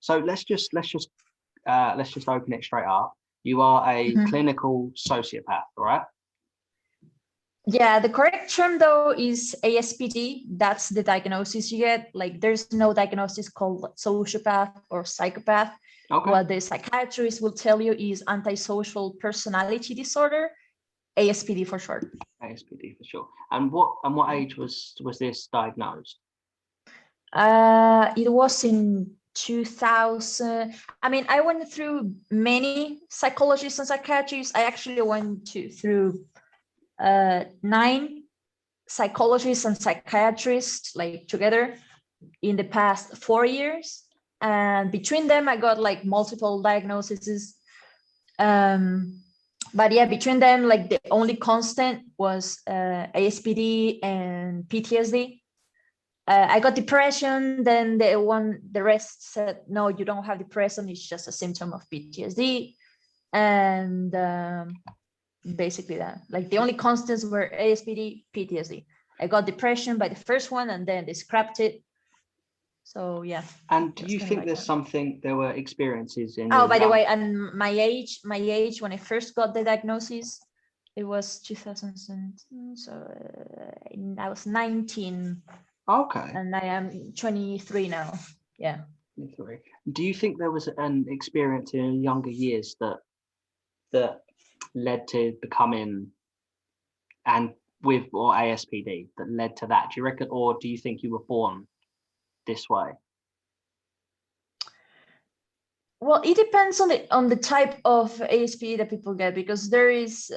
So let's just open it straight up. You are a clinical sociopath, right? Yeah, the correct term though is ASPD. That's the diagnosis you get. Like there's no diagnosis called sociopath or psychopath. Okay. What the psychiatrist will tell you is antisocial personality disorder, ASPD for short. ASPD for sure. And what age was this diagnosed? It was in 2000. I mean, I went through many psychologists and psychiatrists. I actually went through 9 psychologists and psychiatrists like together in the past 4 years, and between them I got like multiple diagnoses. But yeah, between them, like the only constant was ASPD and PTSD. I got depression, then the rest said, no, you don't have depression, it's just a symptom of PTSD. And basically that, like the only constants were ASPD, PTSD. I got depression by the first one, and then they scrapped it. So yeah. And do you think there's something, there were experiences in? Oh, by the way, and my age when I first got the diagnosis, it was 2017. So I was 19. Okay. And I am 23 now. Yeah. 23. Do you think there was an experience in younger years that led to becoming or ASPD that led to that? Do you reckon, or do you think you were born this way? Well, it depends on the type of ASPD that people get, because there is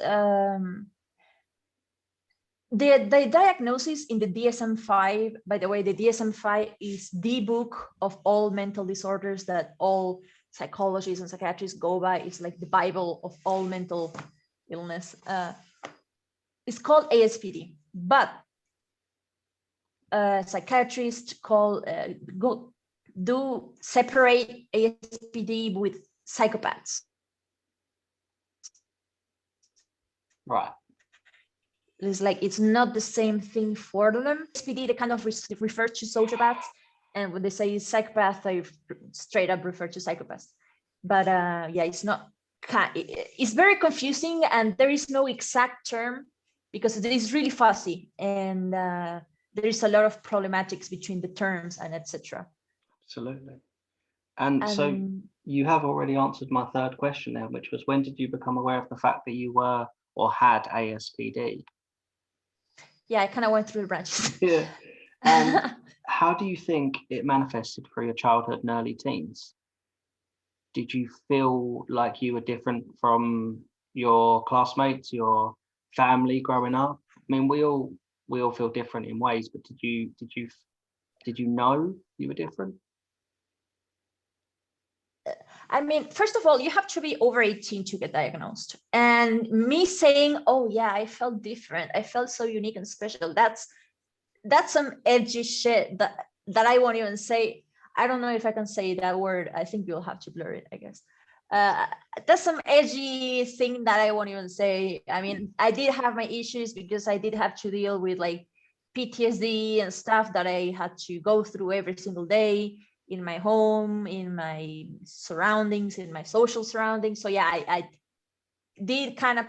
the diagnosis in the DSM-5. By the way, the DSM-5 is the book of all mental disorders that all psychologists and psychiatrists go by. It's like the Bible of all mental illness. It's called ASPD, but psychiatrists do separate ASPD with psychopaths. Right. It's like it's not the same thing for them. ASPD, they kind of refer to sociopaths, and when they say psychopath, they straight up refer to psychopaths. But yeah, it's not. It's very confusing, and there is no exact term because it is really fuzzy, and there is a lot of problematics between the terms and etc. Absolutely. And so you have already answered my third question there, which was, when did you become aware of the fact that you were or had ASPD? Yeah, I kind of went through the branches. Yeah. And how do you think it manifested through your childhood and early teens? Did you feel like you were different from your classmates, your family growing up? I mean, we all feel different in ways, but did you know you were different? I mean, first of all, you have to be over 18 to get diagnosed. And me saying, oh yeah, I felt different, I felt so unique and special, that's some edgy shit that I won't even say. I don't know if I can say that word. I think you'll have to blur it, I guess. That's some edgy thing that I won't even say. I mean, I did have my issues because I did have to deal with like PTSD and stuff that I had to go through every single day in my home, in my surroundings, in my social surroundings. So yeah, I did kind of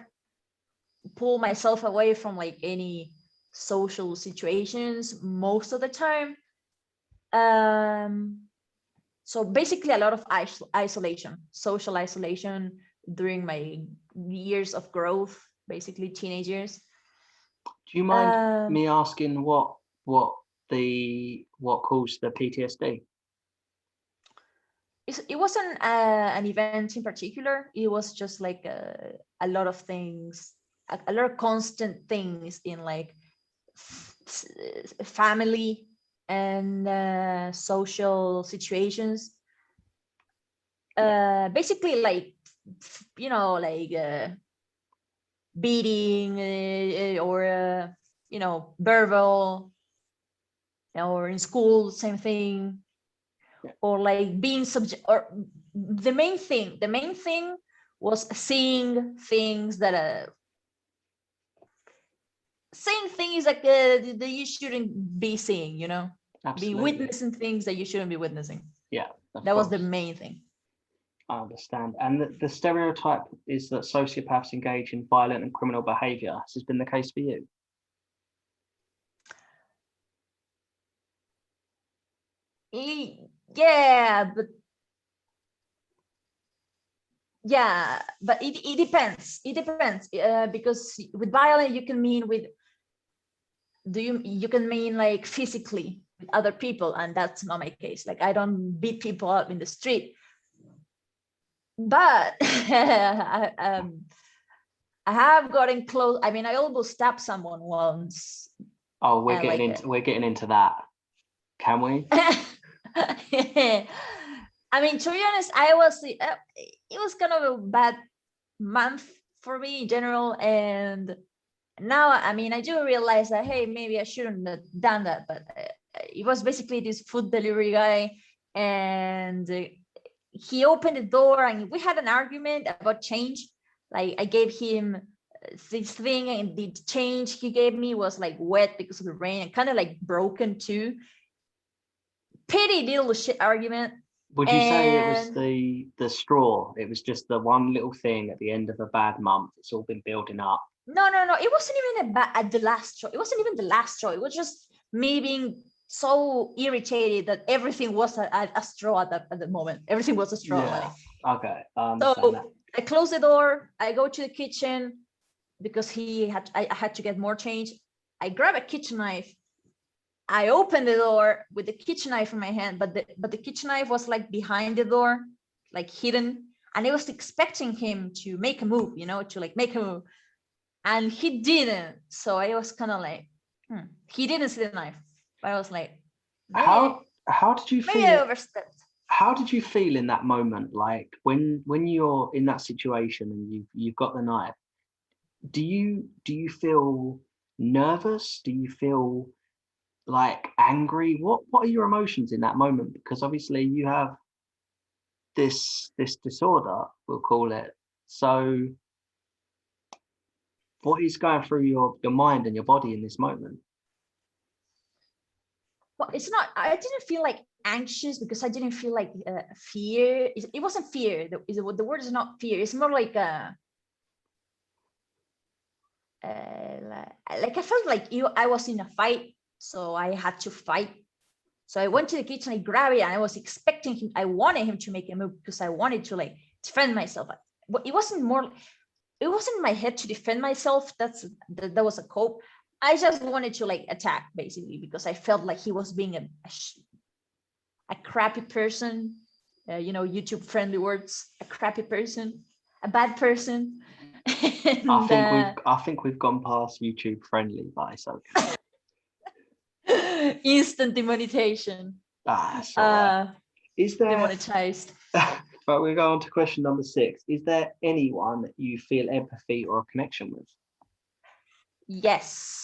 pull myself away from like any social situations most of the time. So basically a lot of isolation, social isolation during my years of growth, basically teenage years. Do you mind me asking what caused the PTSD? It wasn't an event in particular. It was just like a lot of things, a lot of constant things in like family and social situations. Basically, like, you know, like beating or you know, verbal, or in school, same thing. Or like being subject, or the main thing was seeing things that saying things like that you shouldn't be seeing, you know. Absolutely. Be witnessing things that you shouldn't be witnessing. Yeah, That was the course. main thing. I understand. And the stereotype is that sociopaths engage in violent and criminal behaviour. Has this been the case for you? Yeah, but it depends. It depends because with violent you can mean with you can mean like physically with other people, and that's not my case. Like I don't beat people up in the street, but I have gotten close. I mean, I almost stabbed someone once. Oh, we're getting into that. Can we? I mean, to be honest, it was kind of a bad month for me in general, and now, I mean, I do realize that, hey, maybe I shouldn't have done that, but it was basically this food delivery guy, and he opened the door and we had an argument about change. Like I gave him this thing, and the change he gave me was like wet because of the rain and kind of like broken too. Pretty little shit argument. Would you say it was the straw? It was just the one little thing at the end of a bad month. It's all been building up. No. It wasn't even at the last straw. It wasn't even the last straw. It was just me being so irritated that everything was a straw at the moment. Everything was a straw. Yeah. Like. Okay. I understand So that. I close the door. I go to the kitchen because I had to get more change. I grab a kitchen knife. I open the door with the kitchen knife in my hand, but the kitchen knife was like behind the door, like hidden. And I was expecting him to make a move, to like make a move. And he didn't. So I was kind of like, he didn't see the knife. But I was like, how did you feel? Maybe I overstepped. How did you feel in that moment? Like when you're in that situation and you've got the knife, do you feel nervous? Do you feel like angry? What are your emotions in that moment? Because obviously you have this disorder, we'll call it. So what is going through your mind and your body in this moment? Well, it's not, I didn't feel like anxious because I didn't feel like fear. It wasn't fear. The word is not fear. It's more like like I felt like I was in a fight, so I had to fight. So I went to the kitchen, I grabbed it, and I was expecting him. I wanted him to make a move because I wanted to like defend myself. But it wasn't in my head to defend myself. That was a cope. I just wanted to like attack basically because I felt like he was being a crappy person. YouTube friendly words. A crappy person, a bad person. And, I think we've gone past YouTube friendly, but it's okay. Instant demonetization. That's all right. Is there demonetized? But we go on to question number 6. Is there anyone that you feel empathy or a connection with? Yes.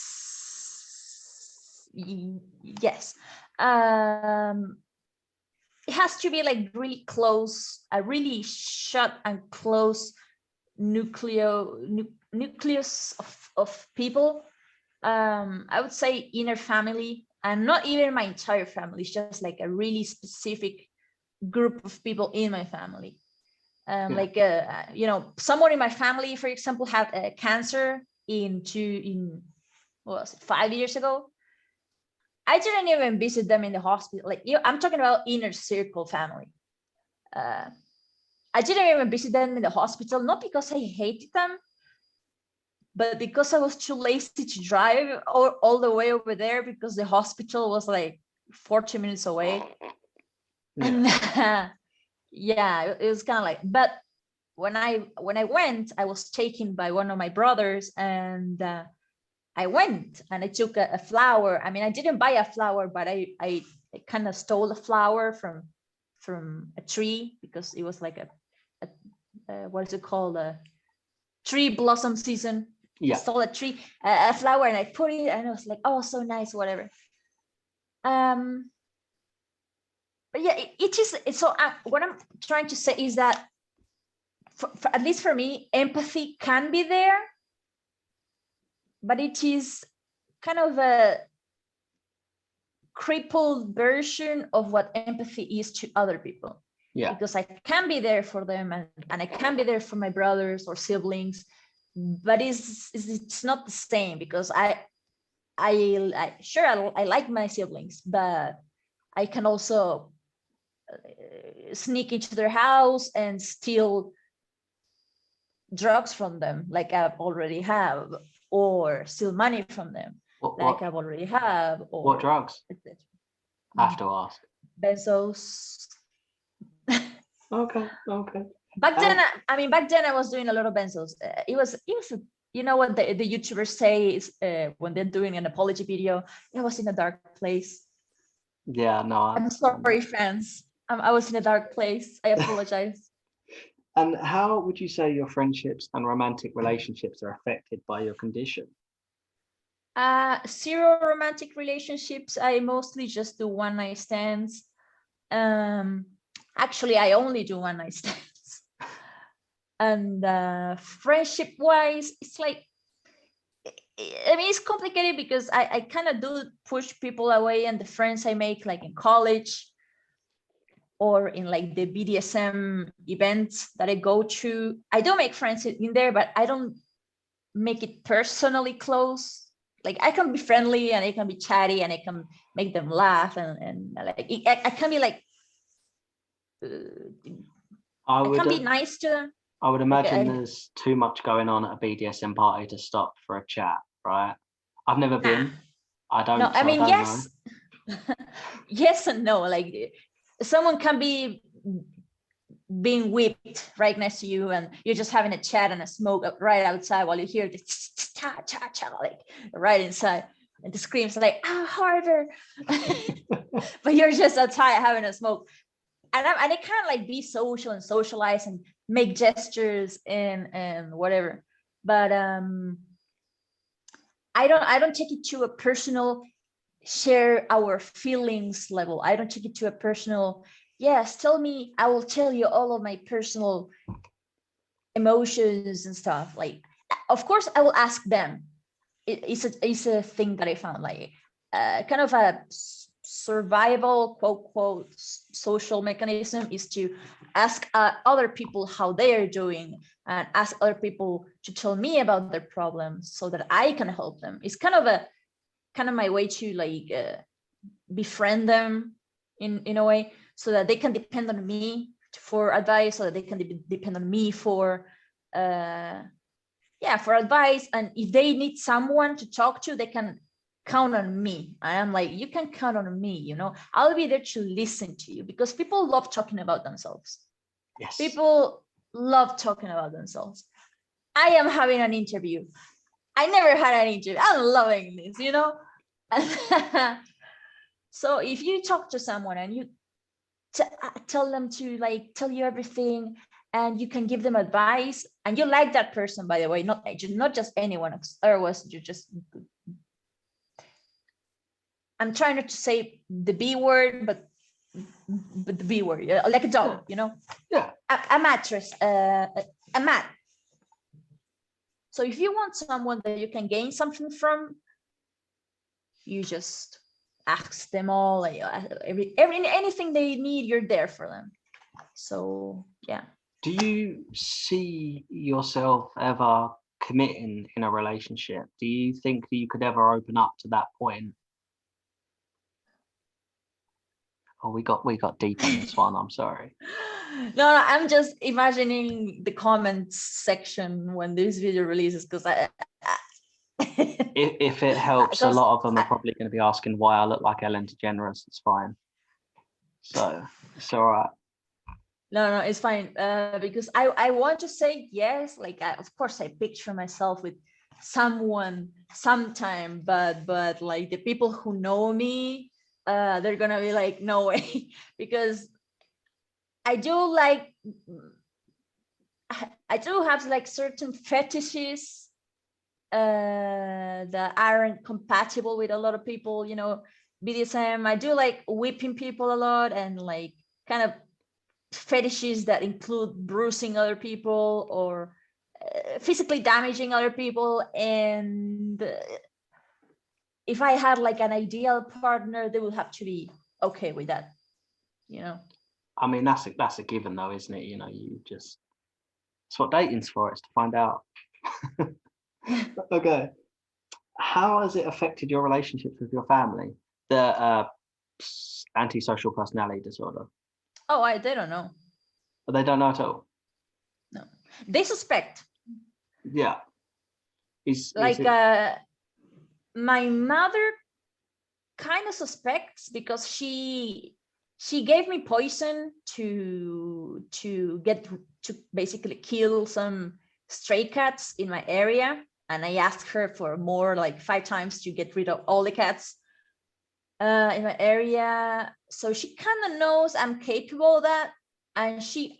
It has to be like really close, a really shut and close nucleus of people. I would say inner family, and not even my entire family. It's just like a really specific group of people in my family. Like someone in my family, for example, had cancer in what was it, 5 years ago. I didn't even visit them in the hospital. Like I'm talking about inner circle family. I didn't even visit them in the hospital, not because I hated them, but because I was too lazy to drive all the way over there because the hospital was like 40 minutes away. Yeah. And it was kind of like, but when I went, I was taken by one of my brothers, and I went and I took a flower. I mean, I didn't buy a flower, but I kind of stole a flower from a tree because it was like a what is it called? A tree blossom season. Yeah. I stole a flower, and I put it, and I was like, oh, so nice, whatever. But yeah, it is. So what I'm trying to say is that, for at least for me, empathy can be there, but it is kind of crippled version of what empathy is to other people. Yeah. Because I can be there for them, and I can be there for my brothers or siblings, but it's not the same, because I like my siblings, but I can also sneak into their house and steal drugs from them, like I've already have, or steal money from them, like I've already have. Or what drugs? I have to ask. Benzos. Okay. Back then I was doing a lot of benzos. It was you know what the YouTubers say is, when they're doing an apology video, it was in a dark place. Yeah, no. I'm sorry, fans. I was in a dark place. I apologize. And how would you say your friendships and romantic relationships are affected by your condition? Zero romantic relationships. I mostly just do one night stands. Actually, I only do one night stands. And friendship wise, it's like, I mean, it's complicated because I kind of do push people away, and the friends I make, like in college or in like the BDSM events that I go to, I do make friends in there, but I don't make it personally close. Like I can be friendly and I can be chatty and I can make them laugh, and like I can be like, I can be nice to them. I would imagine there's too much going on at a BDSM party to stop for a chat, right? I've never been. I don't. No, I mean, yes. Know. Yes and no. Like someone can be being whipped right next to you, and you're just having a chat and a smoke right outside while you hear the cha cha cha, like right inside, and the screams like harder. But you're just outside having a smoke, and I kind of like be social and socialize and make gestures and whatever. But I don't take it to a personal share our feelings level. I don't take it to a personal, yes, tell me, I will tell you all of my personal emotions and stuff. Like, of course I will ask them. It's a thing that I found, like kind of a survival quote social mechanism is to ask other people how they are doing, and ask other people to tell me about their problems so that I can help them. It's kind of my way to like befriend them in a way, so that they can depend on me for advice, so that they can depend on me for for advice. And if they need someone to talk to, they can count on me. I am like, you can count on me, you know, I'll be there to listen to you, because people love talking about themselves. Yes. People love talking about themselves. I am having an interview. I never had an interview. I'm loving this, you know. So if you talk to someone and you tell them to like tell you everything, and you can give them advice, and you like that person, by the way, not just anyone, otherwise you just, I'm trying not to say the B word, but the B word, like a dog, you know. Yeah. A mattress, a mat. So if you want someone that you can gain something from, you just ask them all, like, anything they need, you're there for them. So yeah. Do you see yourself ever committing in a relationship? Do you think that you could ever open up to that point? Oh, we got deep on this one. I'm sorry. No, I'm just imagining the comments section when this video releases, because if it helps, a lot of them are probably going to be asking why I look like Ellen DeGeneres. It's fine. So it's all right. No, it's fine. Because I want to say yes. Like, of course, I picture myself with someone sometime, but like the people who know me, they're gonna be like, no way, because I do have like certain fetishes that aren't compatible with a lot of people, you know. BDSM, I do like whipping people a lot, and like kind of fetishes that include bruising other people or physically damaging other people. And if I had like an ideal partner, they would have to be okay with that, you know. I mean, that's a given though, isn't it? You know, that's what dating's for, it's to find out. Okay. How has it affected your relationships with your family? The antisocial personality disorder. Oh, they don't know. But they don't know at all. No, they suspect. Yeah. Is Like it... my mother kind of suspects because she gave me poison to basically kill some stray cats in my area, and I asked her for more, like 5 times, to get rid of all the cats in my area. So she kind of knows I'm capable of that, and she's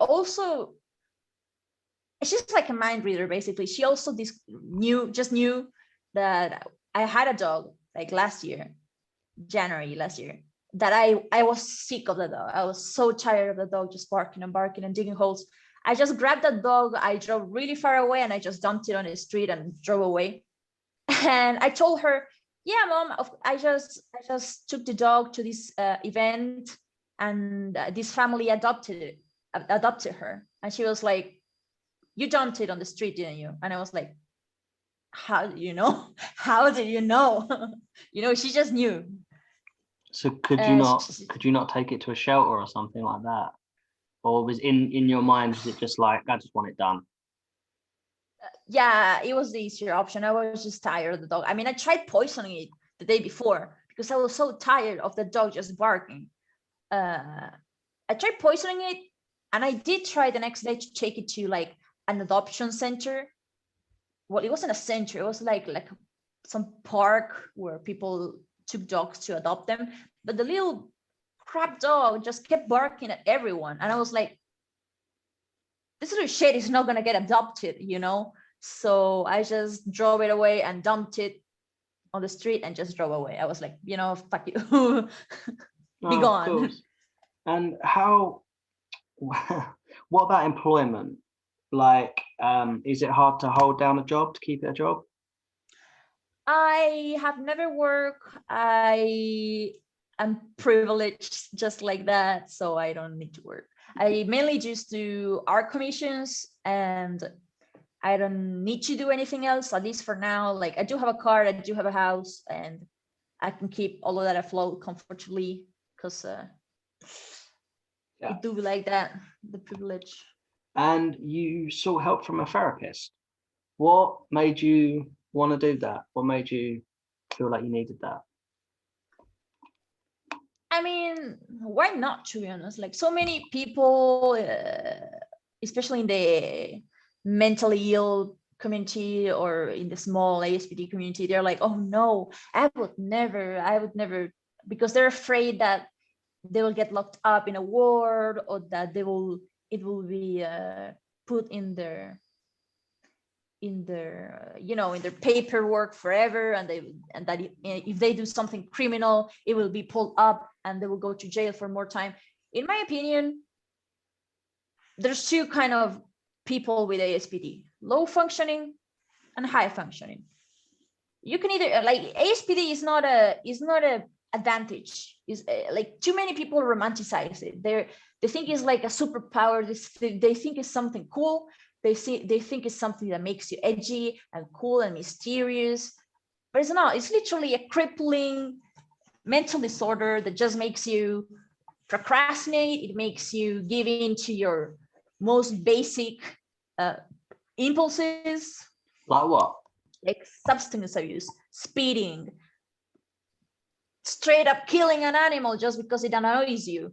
like a mind reader basically. She also knew that I had a dog like January last year, that I was sick of the dog. I was so tired of the dog just barking and barking and digging holes. I just grabbed that dog, I drove really far away, and I just dumped it on the street and drove away. And I told her, yeah, Mom, I just took the dog to this event, and this family adopted her. And she was like, you dumped it on the street, didn't you? And I was like, how do you know? How did you know? You know, she just knew. So could you not take it to a shelter or something like that? Or was in your mind, was it just like, I just want it done? Yeah, it was the easier option. I was just tired of the dog. I mean, I tried poisoning it the day before because I was so tired of the dog just barking. I tried poisoning it, and I did try the next day to take it to like an adoption center. Well, it wasn't a center, it was like some park where people took dogs to adopt them. But the little crap dog just kept barking at everyone, and I was like, this little shit is not gonna get adopted, you know. So I just drove it away and dumped it on the street and just drove away. I was like, you know, fuck you. Be gone. Of course. And what about employment? Like, is it hard to hold down a job, to keep it a job? I have never worked. I am privileged just like that, so I don't need to work. I mainly just do art commissions, and I don't need to do anything else, at least for now. Like, I do have a car, I do have a house, and I can keep all of that afloat comfortably because I do like that, the privilege. And you sought help from a therapist. What made you want to do that? What made you feel like you needed that? I mean, why not, to be honest? Like, so many people, especially in the mentally ill community or in the small ASPD community, they're like, oh no, I would never, because they're afraid that they will get locked up in a ward, or that it will be put in their paperwork forever, and that if they do something criminal, it will be pulled up and they will go to jail for more time. In my opinion, there's 2 kind of people with ASPD: low functioning and high functioning. You can either, like, ASPD is not a advantage. Is like, too many people romanticize it. They think it's like a superpower. They think it's something cool. They think it's something that makes you edgy and cool and mysterious, but it's not. It's literally a crippling mental disorder that just makes you procrastinate. It makes you give in to your most basic impulses. Like what? Like substance abuse, speeding, straight up killing an animal just because it annoys you,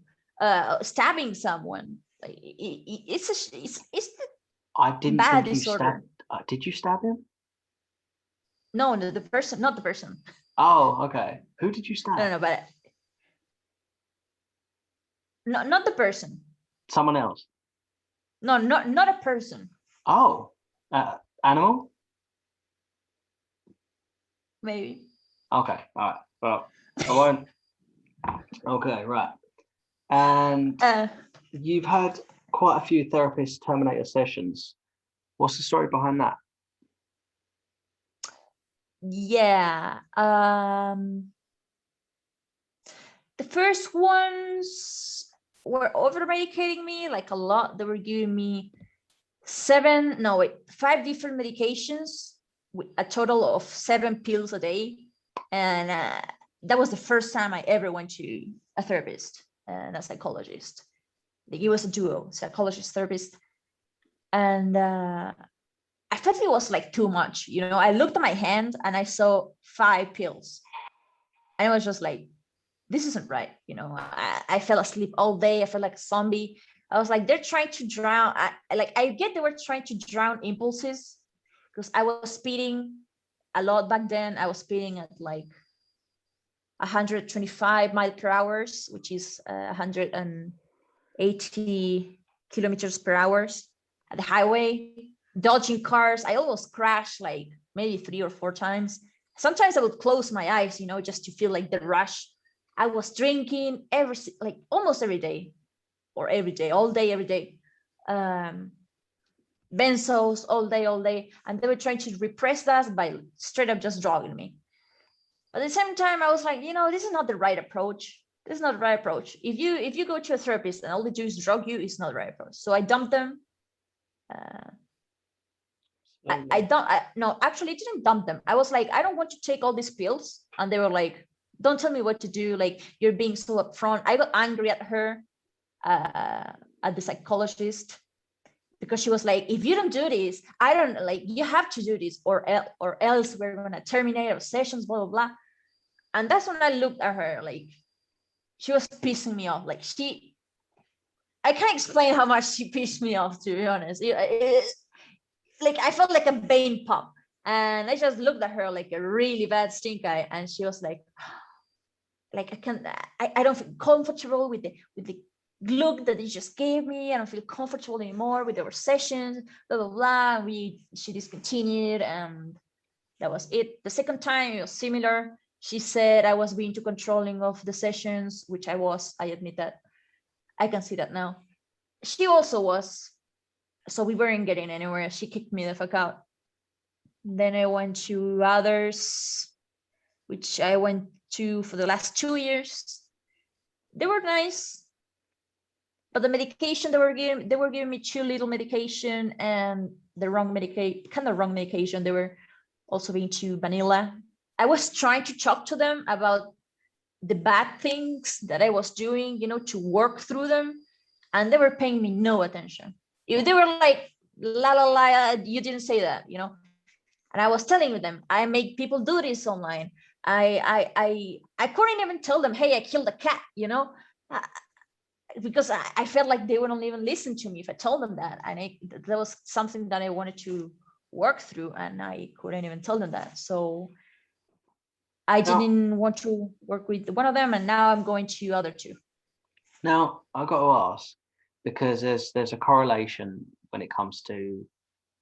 stabbing someone. Like, it's I didn't bad think you disorder. stabbed. Did you stab him? No, the person, not the person. Oh, okay. Who did you stab? No, but not the person. Someone else. No, not a person. Oh, animal? Maybe. Okay, all right. Well, I won't. Okay, right. And you've had quite a few therapist Terminator sessions. What's the story behind that? Yeah. The first ones were over medicating me like a lot. They were giving me 5 different medications with a total of 7 pills a day. And that was the first time I ever went to a therapist and a psychologist. Like, it was a duo, psychologist, therapist. And I felt it was like too much. You know, I looked at my hand and I saw 5 pills. And I was just like, this isn't right. You know, I fell asleep all day. I felt like a zombie. I was like, they're trying to drown. I get they were trying to drown impulses, because I was speeding a lot back then. I was speeding at like 125 miles per hour, which is 180 kilometers per hour at the highway, dodging cars. I almost crashed like maybe 3 or 4 times. Sometimes I would close my eyes, you know, just to feel like the rush. I was drinking almost every day, or every day, all day, every day. Benzos all day. And they were trying to repress that by straight up just drugging me. But at the same time, I was like, you know, this is not the right approach. This is not the right approach. If you go to a therapist and all they do is drug you, it's not the right approach. So I dumped them. No, actually, I didn't dump them. I was like, I don't want to take all these pills. And they were like, don't tell me what to do. Like, you're being so upfront. I got angry at her, at the psychologist, because she was like, if you don't do this, I don't, like, you have to do this, or else we're going to terminate our sessions, blah, blah, blah. And that's when I looked at her, like, she was pissing me off. Like, I can't explain how much she pissed me off, to be honest. Like, I felt like a vein pop. And I just looked at her like a really bad stink eye. And she was like, I don't feel comfortable with the look that you just gave me. I don't feel comfortable anymore with our sessions, blah, blah, blah. She discontinued, and that was it. The second time it was similar. She said I was being too controlling of the sessions, which I was. I admit that. I can see that now. She also was. So we weren't getting anywhere. She kicked me the fuck out. Then I went to others, which I went to for the last 2 years. They were nice, but the medication they were giving me too little medication, and the wrong medication. They were also being too vanilla. I was trying to talk to them about the bad things that I was doing, you know, to work through them, and they were paying me no attention. If they were like, la la la, you didn't say that, you know. And I was telling them, I make people do this online. I couldn't even tell them, hey, I killed a cat, you know, because I felt like they wouldn't even listen to me if I told them that. And that was something that I wanted to work through, and I couldn't even tell them that. So I didn't want to work with one of them, and now I'm going to other 2. Now, I've got to ask, because there's a correlation when it comes to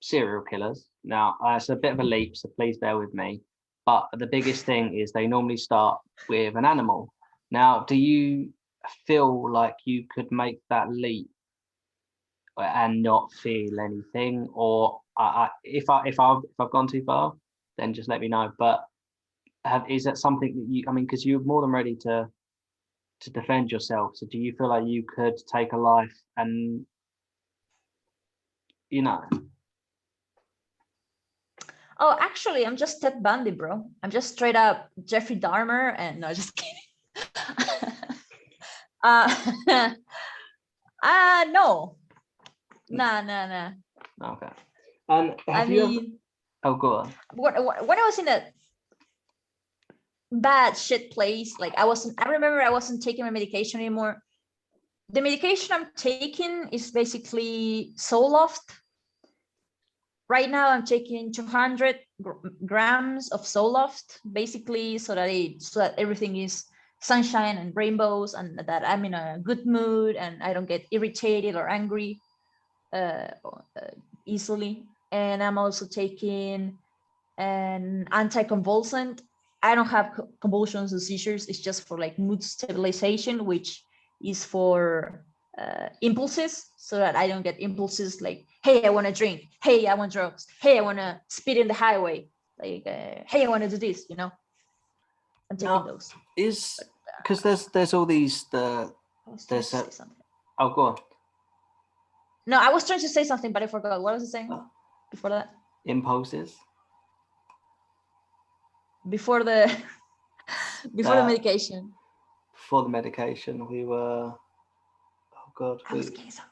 serial killers. Now, it's a bit of a leap, so please bear with me. But the biggest thing is they normally start with an animal. Now, do you feel like you could make that leap and not feel anything? Or if I've gone too far, then just let me know. But is that something that you? I mean, because you're more than ready to defend yourself. So do you feel like you could take a life and, you know? Oh, actually, I'm just Ted Bundy, bro. I'm just straight up Jeffrey Dahmer, and no, just kidding. No. Nah. Okay. And have you ever... Oh, go on. When I was in a bad shit place, like I remember I wasn't taking my medication anymore. The medication I'm taking is basically Zoloft. Right now I'm taking 200 grams of Zoloft, basically, so that everything is sunshine and rainbows, and that I'm in a good mood and I don't get irritated or angry easily. And I'm also taking an anticonvulsant. I don't have convulsions or seizures. It's just for like mood stabilization, which is for impulses, so that I don't get impulses like, hey, I want to drink, hey, I want drugs, hey, I want to speed in the highway. like, hey, I want to do this, you know. I'm taking Now, those. because there's all these I was trying to say something. Oh, go on. No, I was trying to say something, but I forgot. What was I saying before that? Impulses. Before the medication. Before the medication, we were. Oh God. I was getting somewhere.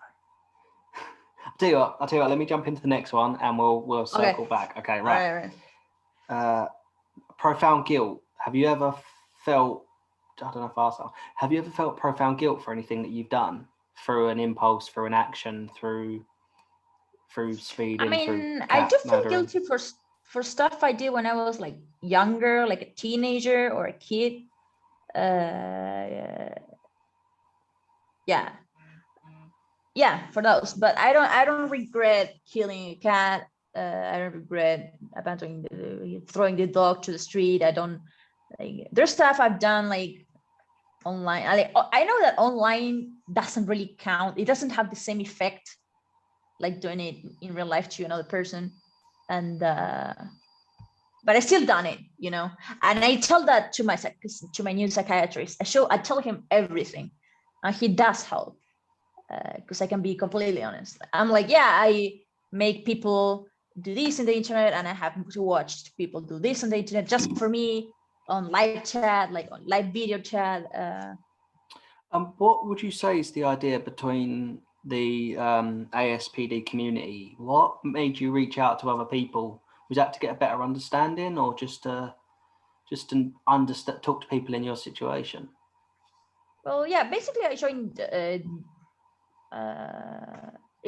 I'll tell you what. Let me jump into the next one, and we'll circle back. Okay, right. All right. Profound guilt. Have you ever felt? I don't know if I asked that. Have you ever felt profound guilt for anything that you've done, through an impulse, through an action, through speeding? I mean, I do feel guilty for stuff I did when I was like younger, like a teenager or a kid. Yeah, for those. But I don't regret killing a cat. I don't regret throwing the dog to the street. I don't. Like, there's stuff I've done like online. I know that online doesn't really count. It doesn't have the same effect like doing it in real life to another person. And but I still done it, you know. And I tell that to my new psychiatrist. I tell him everything, and he does help, because I can be completely honest. I'm like, yeah, I make people do this in the internet, and I have to watch people do this on the internet just for me, on live chat, like on live video chat. What would you say is the idea between the ASPD community? What made you reach out to other people? Was that to get a better understanding, or just to talk to people in your situation? Well, yeah, basically I joined. It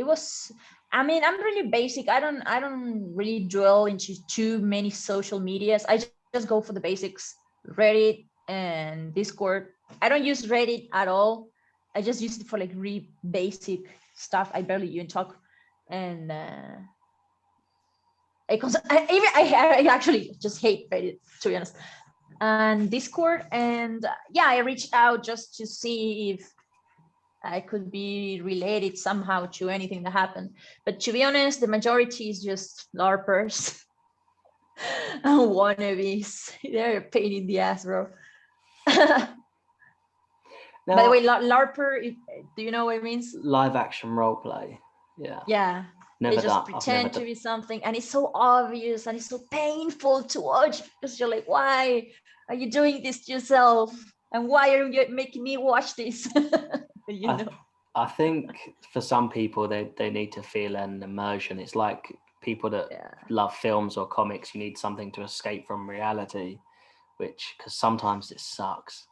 was. I mean, I'm really basic. I don't really dwell into too many social medias. I just go for the basics: Reddit and Discord. I don't use Reddit at all. I just use it for like really basic stuff. I barely even talk, and I actually just hate Reddit, to be honest, and Discord. And yeah, I reached out just to see if I could be related somehow to anything that happened. But to be honest, the majority is just LARPers and wannabes. They're a pain in the ass, bro. By the way, LARPer, do you know what it means? Live action role play. Yeah. Yeah. They just pretend to be something, and it's so obvious and it's so painful to watch, because you're like, why are you doing this to yourself? And why are you making me watch this? You know? I think for some people, they need to feel an immersion. It's like people that love films or comics. You need something to escape from reality, because sometimes it sucks.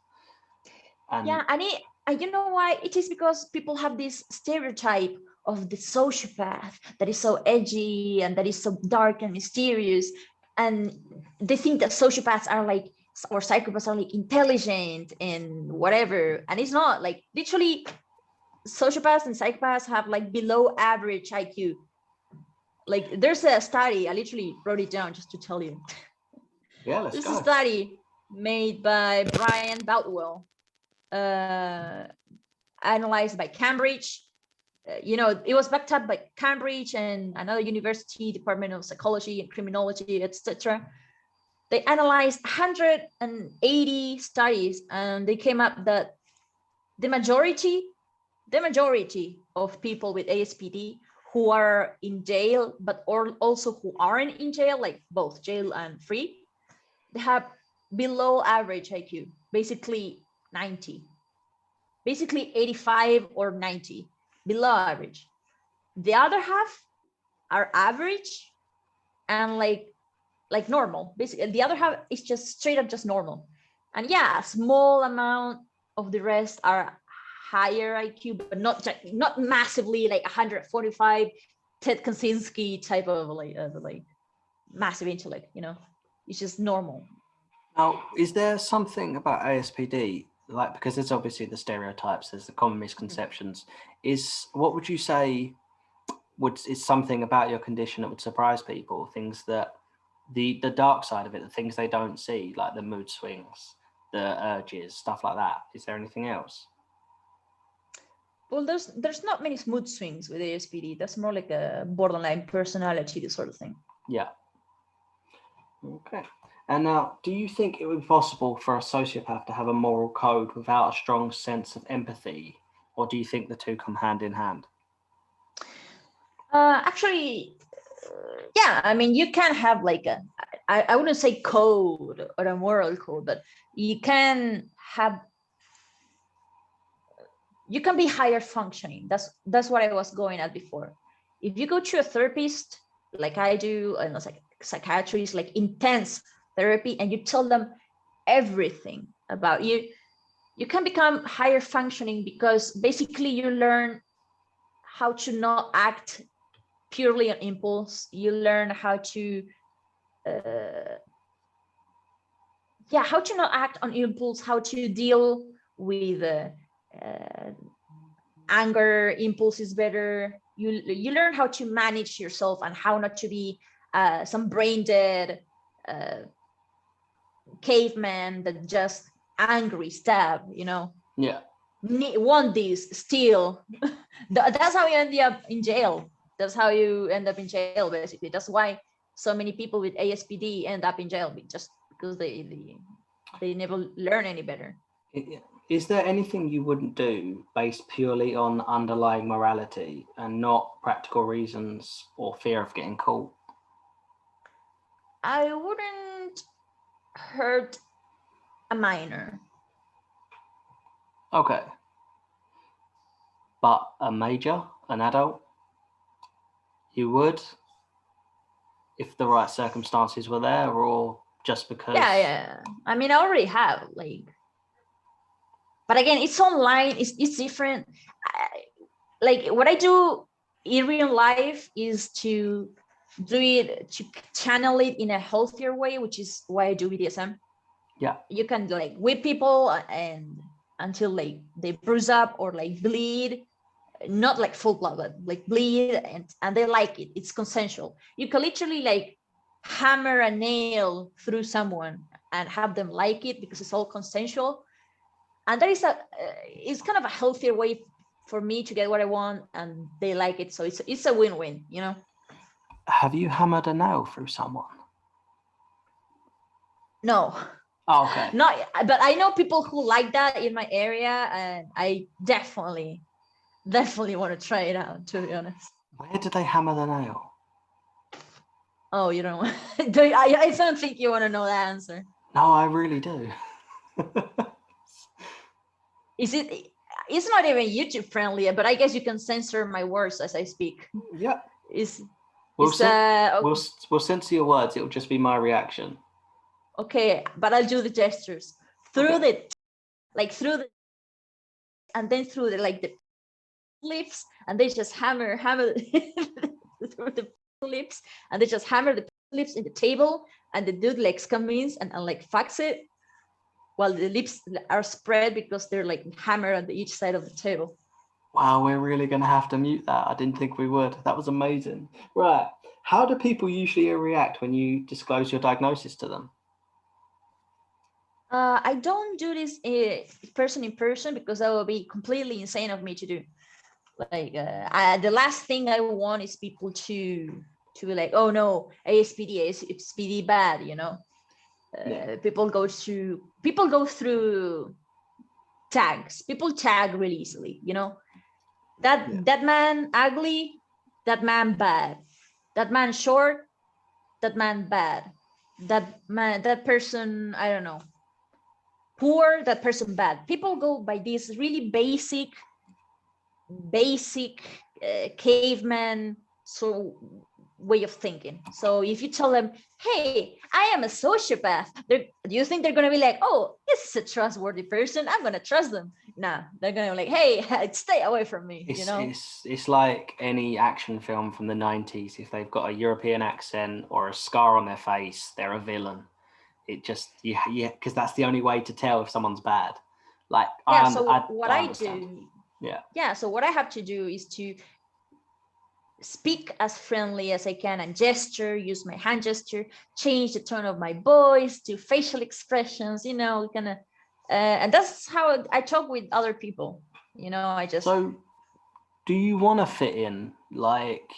And you know why? It is because people have this stereotype of the sociopath that is so edgy and that is so dark and mysterious, and they think that sociopaths are like, or psychopaths are like intelligent and whatever, and it's not. Like, literally, sociopaths and psychopaths have like below average IQ. Like, there's a study, I literally wrote it down just to tell you. Yeah, let's There's go. a study made by Brian Boutwell, analyzed by Cambridge. It was backed up by Cambridge and another university, Department of Psychology and Criminology, etc. They analyzed 180 studies, and they came up that the majority of people with ASPD who are in jail, but also who aren't in jail, like both jail and free, they have below average IQ, basically 90, basically 85 or 90, below average. The other half are average and like normal. Basically, the other half is just straight up just normal. And yeah, a small amount of the rest are higher IQ, but not massively, like 145 Ted Kaczynski type of like massive intellect. It's just normal. Now, is there something about ASPD, like, because there's obviously the stereotypes, there's the common misconceptions, what would you say is something about your condition that would surprise people? Things that the dark side of it, the things they don't see, like the mood swings, the urges, stuff like that. Is there anything else? Well, there's not many mood swings with ASPD. That's more like a borderline personality disorder thing. Yeah. Okay. And now, do you think it would be possible for a sociopath to have a moral code without a strong sense of empathy, or do you think the two come hand in hand? Actually, yeah, I mean, you can have like I wouldn't say code or a moral code, but you can have, you can be higher functioning. That's what I was going at before. If you go to a therapist, like I do, and it's like psychiatrist, like intense therapy, and you tell them everything about you, you can become higher functioning because basically you learn how to not act purely on impulse. You learn how to how to not act on impulse, how to deal with anger impulses better. You learn how to manage yourself and how not to be some brain dead caveman that just angry stab, Yeah. want this, steal. That's how you end up in jail. That's how you end up in jail, basically. That's why so many people with ASPD end up in jail, just because they never learn any better. Is there anything you wouldn't do based purely on underlying morality and not practical reasons or fear of getting caught? I wouldn't hurt a minor. Okay. But a major, an adult, you would, if the right circumstances were there, or just because? Yeah. I mean, I already have, like, but again, it's online. It's different. Like what I do in real life is to do it, to channel it in a healthier way, which is why I do BDSM. Yeah. You can like whip people and until like they bruise up or like bleed, not like full blood, but like bleed, and they like it. It's consensual. You can literally like hammer a nail through someone and have them like it because it's all consensual. And that is it's kind of a healthier way for me to get what I want, and they like it. So it's a win-win, Have you hammered a nail through someone? No. Oh, okay. Not, but I know people who like that in my area, and I definitely want to try it out, to be honest. Where do they hammer the nail? Oh, you don't want I don't think you want to know the answer. No, I really do. It's not even YouTube friendly, but I guess you can censor my words as I speak. Yeah. We'll censor your words. It'll just be my reaction. Okay, but I'll do the gestures through Okay. through the, and then through the lips, and they just hammer through the lips, and they just hammer the lips in the table, and the dude like comes and like fucks it while the lips are spread because they're like hammered on each side of the table. Wow, we're really going to have to mute that. I didn't think we would. That was amazing. Right. How do people usually react when you disclose your diagnosis to them? I don't do this person in person because that would be completely insane of me to do. Like the last thing I want is people to be like, oh no, ASPD bad, Yeah. People go through tags. People tag really easily, that man ugly, that man bad, that man short, that man bad, that person, I don't know, poor, that person bad. People go by this really basic caveman way of thinking. So if you tell them, hey, I am a sociopath, do you think they're going to be like, oh, this is a trustworthy person, I'm going to trust them? Nah, they're going to be like, hey, stay away from me. It's like any action film from the 90s. If they've got a European accent or a scar on their face, they're a villain. It just, because that's the only way to tell if someone's bad. Like, so what I do, so what I have to do is to speak as friendly as I can and use my hand gesture, change the tone of my voice to facial expressions, kind of, and that's how I talk with other people. I just. So, do you want to fit in? Like,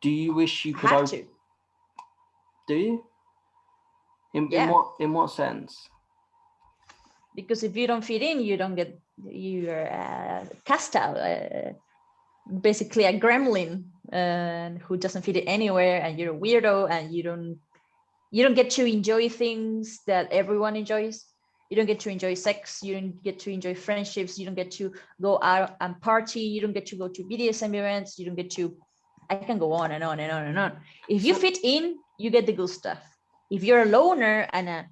do you wish you could? Have to. Do you? In Yeah. what sense? Because if you don't fit in, you're cast out, basically a gremlin who doesn't fit in anywhere, and you're a weirdo, and you don't get to enjoy things that everyone enjoys. You don't get to enjoy sex. You don't get to enjoy friendships. You don't get to go out and party. You don't get to go to BDSM events. You don't get to, I can go on and on and on and on. If you fit in, you get the good stuff. If you're a loner and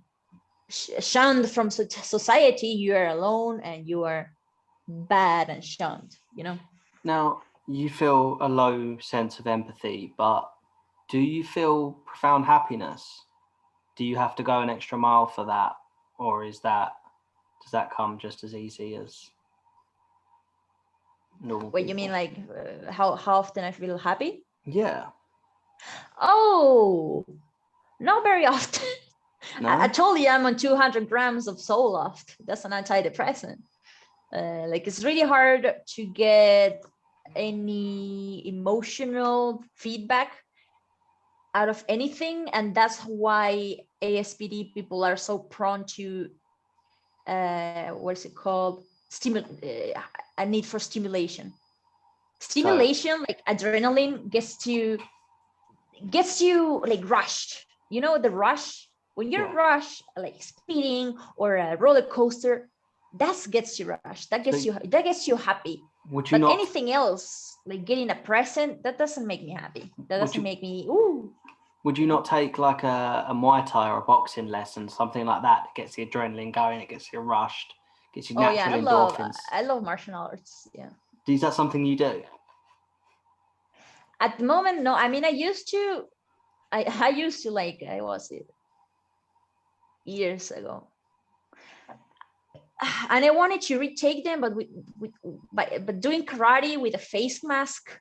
shunned from society, you are alone and you are bad and shunned, Now, you feel a low sense of empathy, but do you feel profound happiness? Do you have to go an extra mile for that? Or does that come just as easy as normal What people? you mean, like how often I feel happy? Yeah. Oh, not very often. No? I told you I'm on 200 grams of Zoloft. That's an antidepressant. Like, it's really hard to get any emotional feedback out of anything, and that's why ASPD people are so prone to what's it called, a need for stimulation. Like adrenaline gets you like rushed, the rush. When you're rushed, like speeding or a roller coaster, that gets you rushed, that gets you happy. Would you But not anything else, like getting a present, that doesn't make me happy. That doesn't make me, ooh. Would you not take like a Muay Thai or a boxing lesson, something like that gets the adrenaline going, it gets you rushed, gets you natural endorphins? I love martial arts. Yeah. Is that something you do? At the moment, no. I mean, I used to like, I was it years ago, and I wanted to retake them, but doing karate with a face mask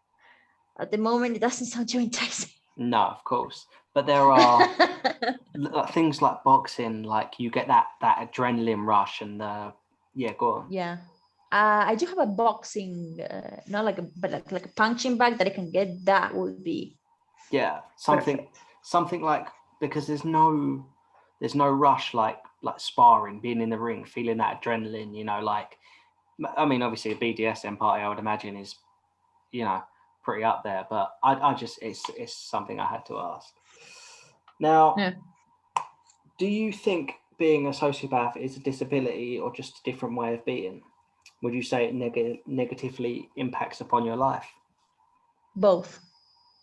at the moment, it doesn't sound too enticing. No, of course. But there are things like boxing, like you get that adrenaline rush and yeah, go on. Yeah. I do have a boxing, not like like a punching bag that I can get. That would be something like, because there's no rush like sparring, being in the ring, feeling that adrenaline, like, I mean, obviously a BDSM party, I would imagine, is, pretty up there, but I just, it's something I had to ask. Now, do you think being a sociopath is a disability or just a different way of being? Would you say it negatively impacts upon your life? Both.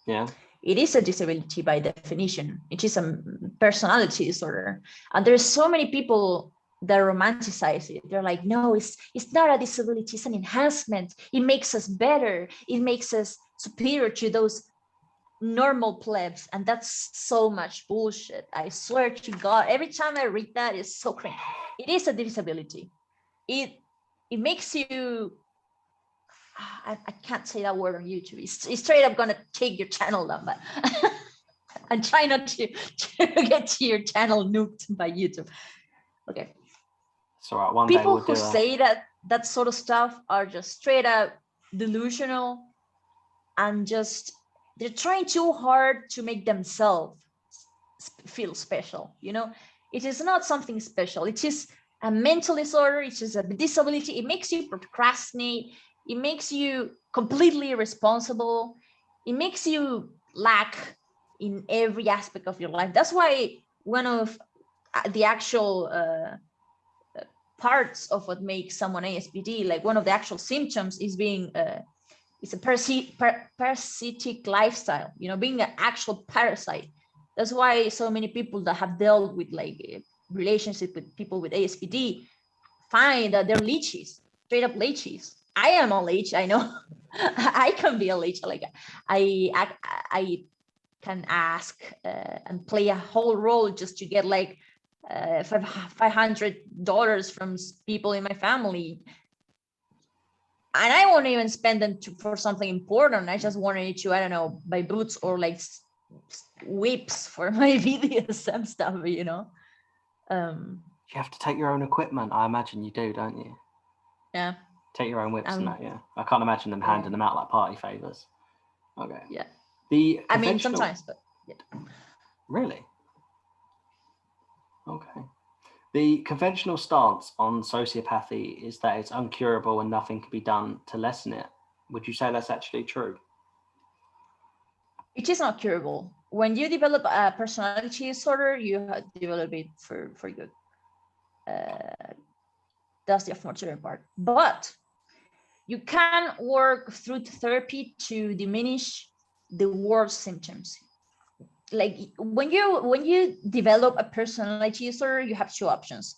Yeah. It is a disability by definition. It is a personality disorder. And there's so many people that romanticize it. They're like, no, it's not a disability, it's an enhancement. It makes us better. It makes us superior to those normal plebs. And that's so much bullshit. I swear to God, every time I read that, it's so cringe. It is a disability. It makes you, I can't say that word on YouTube. It's straight up gonna take your channel down, but and try not to get to your channel nuked by YouTube. Okay. It's all right. One people day we'll who say that sort of stuff are just straight up delusional, and just they're trying too hard to make themselves feel special. It is not something special. It is a mental disorder. It is a disability. It makes you procrastinate. It makes you completely irresponsible. It makes you lack in every aspect of your life. That's why one of the actual parts of what makes someone ASPD, like one of the actual symptoms, is being it's a parasitic lifestyle, being an actual parasite. That's why so many people that have dealt with like relationship with people with ASPD find that they're leeches, straight up leeches. I am a leech, I know. I can be a leech. Like I can ask and play a whole role just to get like $500 from people in my family, and I won't even spend them for something important. I just wanted to, I don't know, buy boots or like whips for my BDSM stuff. You have to take your own equipment. I imagine you do, don't you? Yeah. Take your own whips and that. Yeah. I can't imagine them handing them out like party favors. Okay. Yeah. I mean, sometimes, but yeah. Really? Okay. The conventional stance on sociopathy is that it's uncurable and nothing can be done to lessen it. Would you say that's actually true? It is not curable. When you develop a personality disorder, you develop it for good. That's the unfortunate part. But you can work through therapy to diminish the worst symptoms. Like when you develop a personality disorder, you have two options: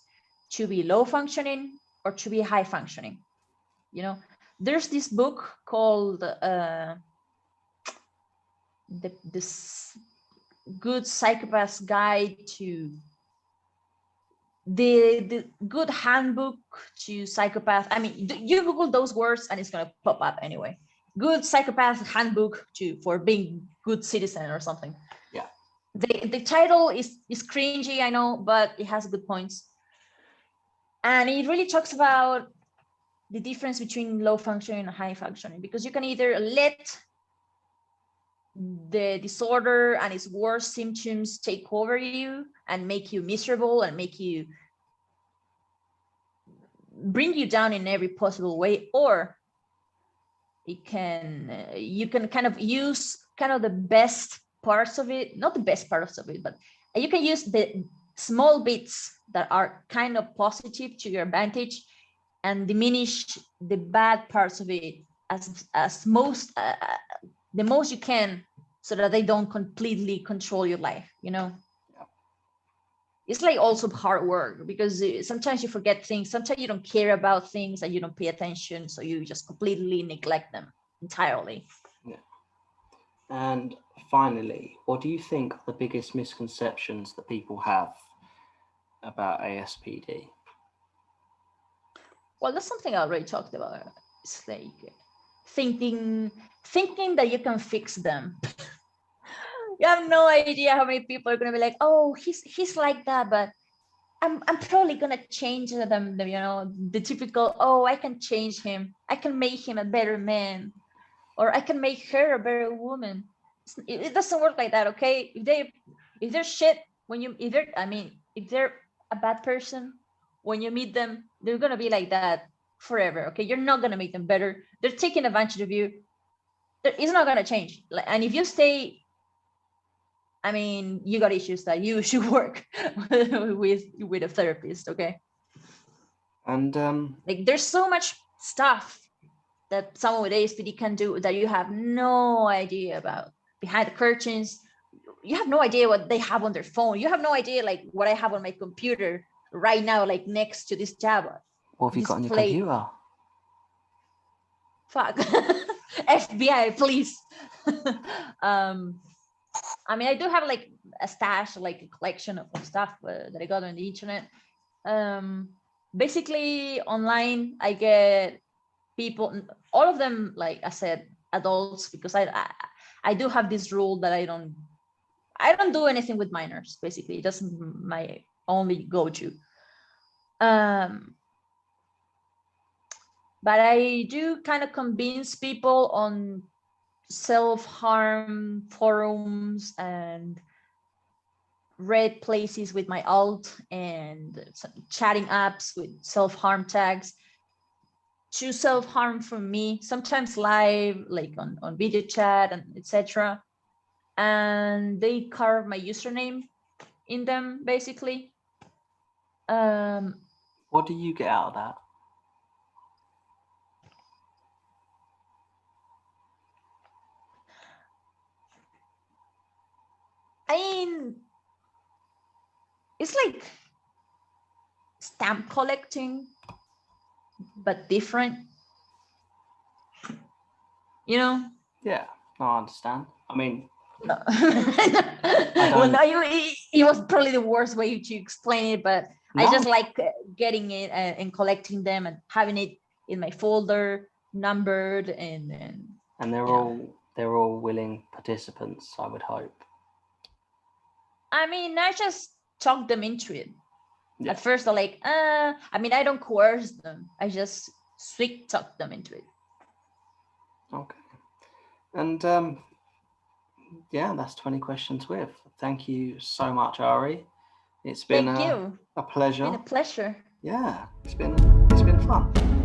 to be low functioning or to be high functioning. You know, there's this book called this Good Psychopath's Guide to the Good Handbook to Psychopath. I mean, you Google those words and it's gonna pop up anyway. Good Psychopath Handbook for being good citizen or something. Yeah. The title is cringy, I know, but it has good points. And it really talks about the difference between low functioning and high functioning, because you can either let the disorder and its worst symptoms take over you and make you miserable and bring you down in every possible way, or it can you can kind of use kind of the best parts of it, not the best parts of it, but you can use the small bits that are kind of positive to your advantage and diminish the bad parts of it as most the most you can, so that they don't completely control your life, you know. It's like also hard work, because sometimes you forget things, sometimes you don't care about things and you don't pay attention, so you just completely neglect them entirely. Yeah. And finally, what do you think are the biggest misconceptions that people have about ASPD? Well, that's something I already talked about. It's like thinking that you can fix them. You have no idea how many people are gonna be like, oh, he's like that, but I'm probably gonna change them. You know, the typical, oh, I can change him. I can make him a better man, or I can make her a better woman. It doesn't work like that, okay? If they're shit if they're a bad person, when you meet them, they're gonna be like that forever. Okay, you're not gonna make them better. They're taking advantage of you. It's not gonna change. And if you stay, I mean, you got issues that you should work with a therapist, okay? And Like there's so much stuff that someone with ASPD can do that you have no idea about behind the curtains. You have no idea what they have on their phone. You have no idea like what I have on my computer right now, like next to this tab. what have you got on your Display. computer? Fuck. FBI, please. I mean, I do have like a stash, like a collection of stuff that I got on the internet. Basically, online, I get people, all of them, like I said, adults, because I do have this rule that I don't do anything with minors. Basically, that's my only go-to. But I do kind of convince people on self-harm forums and read places with my alt and chatting apps with self-harm tags to self-harm from me, sometimes live, like on video chat and etc. And they carve my username in them, basically. What do you get out of that? I mean, it's like stamp collecting, but different. You know? Yeah, I understand. I mean, No. Well, no, it was probably the worst way to explain it, but no. I just like getting it and collecting them and having it in my folder, numbered, and they're all willing participants, I would hope. I mean, I just talk them into it. Yeah. At first, they're like, I mean, I don't coerce them. I just sweet talk them into it. Okay. And yeah, that's 20 questions with. Thank you so much, Ari. It's been Thank you. a It's pleasure. been a pleasure. Yeah, it's been fun.